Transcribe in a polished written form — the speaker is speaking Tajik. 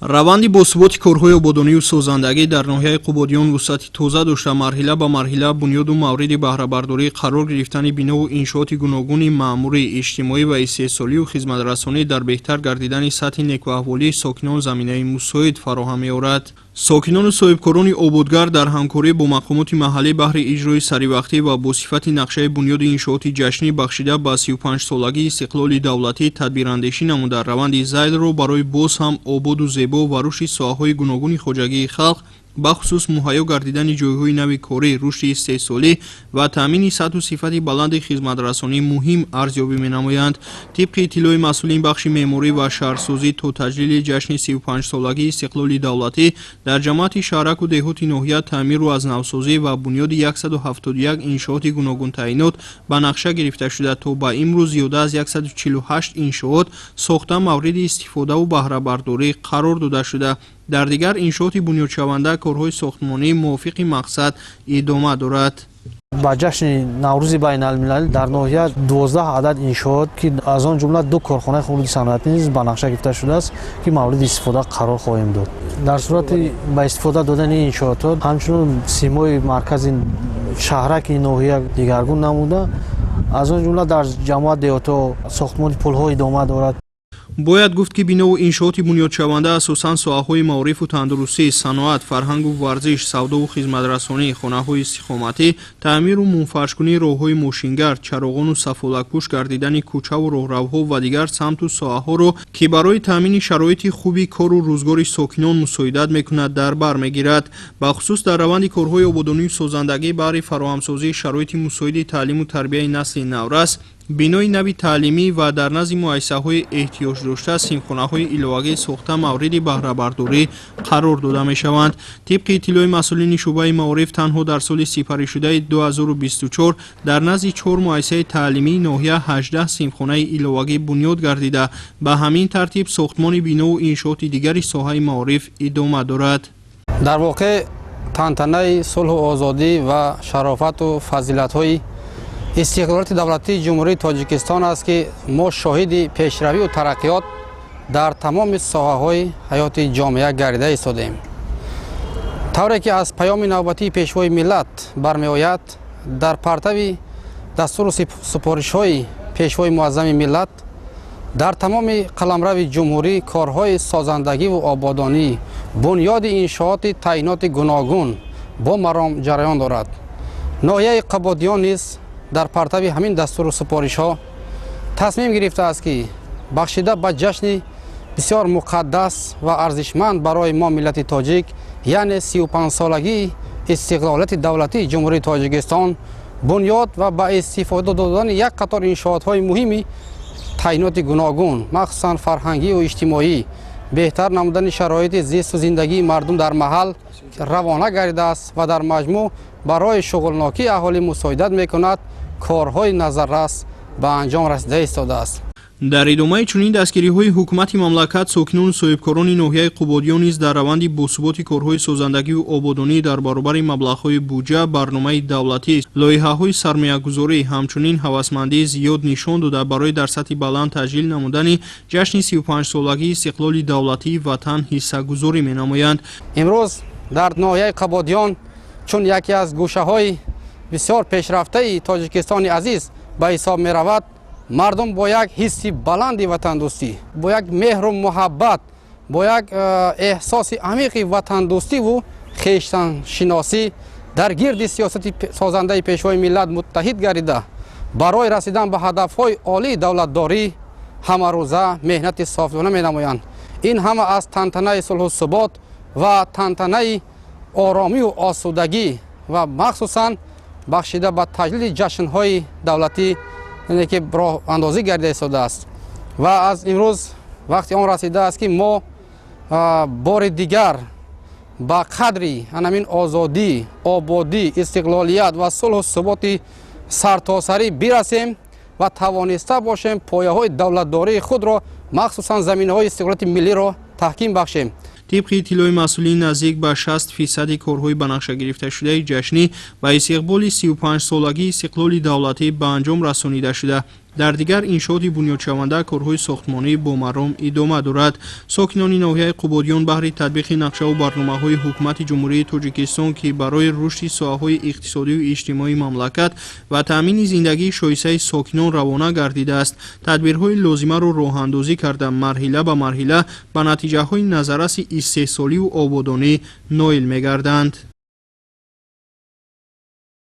раванди босуботи корҳои ободонию созандагӣ дар ноҳияи Қубодиён вусъати тоза дошта марҳила ба марҳила бунёду мавриди баҳрабардорӣ қарор гирифтани бинову иншооти гуногуни маъмурӣ, иҷтимоӣ ва истеҳсолию хизматрасонӣ дар беҳтар гардидани сатҳи некуаҳволии сокинон заминаи мусоид фароҳам меорад. Сокинону соҳибкорони ободгар дар ҳамкорӣ бо мақомоти маҳаллӣ баҳри иҷрои саривақтӣ ва бо сифати нақшаи бунёди иншооти ҷашнӣ бахшида ба 35-солагии истиқлоли давлатӣ тадбирандешӣ намуда раванди зайлро барои боз ҳам ободу зебо ва рушди соҳаҳои гуногуни хоҷагии халқ бахусус муҳайё гардидани ҷойҳои нави корӣ, рушди истеҳсолӣ ва таъмини сатҳу сифати баланди хизматрасонӣ муҳим арзёбӣ менамоянд. Тибқи иттилои масъулин бахши меъморӣ ва шаҳрсозӣ то таҷлили ҷашни 35-солагии истиқлоли давлатӣ дар ҷамоати шаҳраку деҳоти ноҳия таъмиру азнавсозӣ ва бунёди 171 иншооти гуногун таъинот ба нақша гирифта шуда то ба имрӯз зиёда аз 148 иншоот сохта мавриди истифодаву баҳрабардорӣ қарор дода шуда. дар дигар иншооти бунёдшаванда корҳои сохтмонӣ мувофиқи мақсад идома дорад. ба ҷашни наврӯзи байналмилалӣ дар ноҳия 12 адад иншоот ки аз он ҷумла 2 корхонаи хуруди санъатӣ низ ба нақша гирифта шудааст ки мавриди истифода қарор хоҳем дод. дар сурати ба истифода додани иншоотот ҳамчунин симои маркази шаҳраки ноҳия дигаргун намуда, аз он ҷумла дар ҷамоат деҳотҳо сохтмони пулҳо идома дорад. бояд гуфт ки бинову иншооти бунёдшаванда асосан соҳаҳои маорифу тандурустӣ, саноат, фарҳангу варзиш, савдову хизматрасонӣ, хонаҳои истиқоматӣ, таъмиру мунфашкунии роҳҳои мошингард, чароғону сафолакпӯш гардидани кӯчаву роҳравҳо ва дигар самту соҳаҳоро ки барои таъмини шароити хуби кору рӯзгори сокинон мусоидат мекунад дар бар мегирад. бахусус дар раванди корҳои ободонию созандагӣ баҳри фароҳамсозии шароити мусоиди таълиму тарбияи насли наврас, бинои нави таълимӣ ва дар назди муассисаҳои эҳтиёҷдошта симхонаҳои иловагӣ сохта мавриди баҳрабардорӣ қарор дода мешаванд. тибқи иттилои масъулини шуъбаи маориф танҳо дар соли сипаришудаи 2024 дар назди 4 муассисаи таълимии ноҳия 18 симхонаи иловагӣ бунёд гардида, ба ҳамин тартиб сохтмони бинову иншооти дигари соҳаи маориф идома дорад. дар воқеъ тантанаи сулҳу озодӣ ва шарофату фазилатҳои истиқлолияти давлатии ҷумҳурии Тоҷикистон аст ки мо шоҳиди пешравию тараққиёт дар тамоми соҳаҳои ҳаёти ҷомеа гардида истодем. тавре ки аз паёми навбатии пешвои миллат бармеояд, дар партави дастуру супоришҳои пешвои муаззами миллат дар тамоми қаламрави ҷумҳурӣ корҳои созандагиву ободонӣ, бунёди иншооти таъиноти гуногун бо маром ҷараён дорад. ноҳияи Қубодиён низ дар партави ҳамин дастуру супоришҳо тасмим гирифтааст ки бахшида ба ҷашни бисёр муқаддас ва арзишманд барои мо миллати тоҷик, яъне 35-солагии истиқлолияти давлатии ҷумҳурии Тоҷикистон бунёд ва ба истифода додани як қатор иншоотҳои муҳими таъиноти гуногун, махсусан фарҳангию иҷтимоӣ, беҳтар намудани шароити зисту зиндагии мардум дар маҳал равона гардидааст ва дар маҷмӯъ барои шуғулнокии аҳолӣ мусоидат мекунад, корҳои назаррас ба анҷом расида истодааст. дар идомаи чунин дастгириҳои ҳукумати мамлакат сокинону соҳибкорони ноҳияи Қубодиён низ дар раванди босуботи корҳои созандагиву ободонӣ дар баробари маблағҳои буҷа, барномаи давлатӣ, лоиҳаҳои сармоягузорӣ ҳамчунин ҳавасмандии зиёд нишон дода барои дар сатҳи баланд таҷлил намудани ҷашни 35-солагии истиқлоли давлатии ватан ҳиссагузорӣ менамоянд. имрӯз дар ноҳияи Қубодиён чун яке аз гӯшаҳои бисёр пешрафтаи Тоҷикистони азиз ба ҳисоб меравад, мардум бо як ҳисси баланди ватандӯстӣ, бо як меҳру муҳаббат, бо як эҳсоси амиқи ватандӯстиву хештаншиносӣ дар гирди сиёсати созандаи пешвои миллат муттаҳид гардида барои расидан ба ҳадафҳои олии давлатдорӣ ҳамарӯза меҳнати софдона менамоянд. ин ҳама аз тантанаи сулҳусубот ва тантанаи оромию осудагӣ ва махсусан бахшида ба таҷлили ҷашнҳои давлатӣ ки роҳандозӣ гардида истодааст. ва аз имрӯз вақти он расидааст ки мо бори дигар ба қадри анамин озодӣ, ободӣ, истиқлолият ва сулҳу суботи сартосарӣ бирасем ва тавониста бошем пояҳои давлатдории худро, махсусан заминаҳои истиқлолияти миллиро таҳким бахшем. тибқи иттилои масъулин наздик ба 60% корҳои ба нақша гирифташудаи ҷашнӣ ба истиқболи 35-солагии истиқлоли давлатӣ ба анҷом расонида шуда. дар дигар иншооти бунёдшаванда корҳои сохтмонӣ бо маром идома дорад. сокинони ноҳияи Қубодиён баҳри татбиқи нақшаву барномаҳои ҳукумати ҷумҳурии Тоҷикистон ки барои рушди соҳаҳои иқтисодию иҷтимоии мамлакат ва таъмини зиндагии шоисаи сокинон равона гардидааст, тадбирҳои лозимаро роҳандозӣ карда марҳила ба марҳила ба натиҷаҳои назараси истеҳсоливу ободонӣ ноил мегарданд.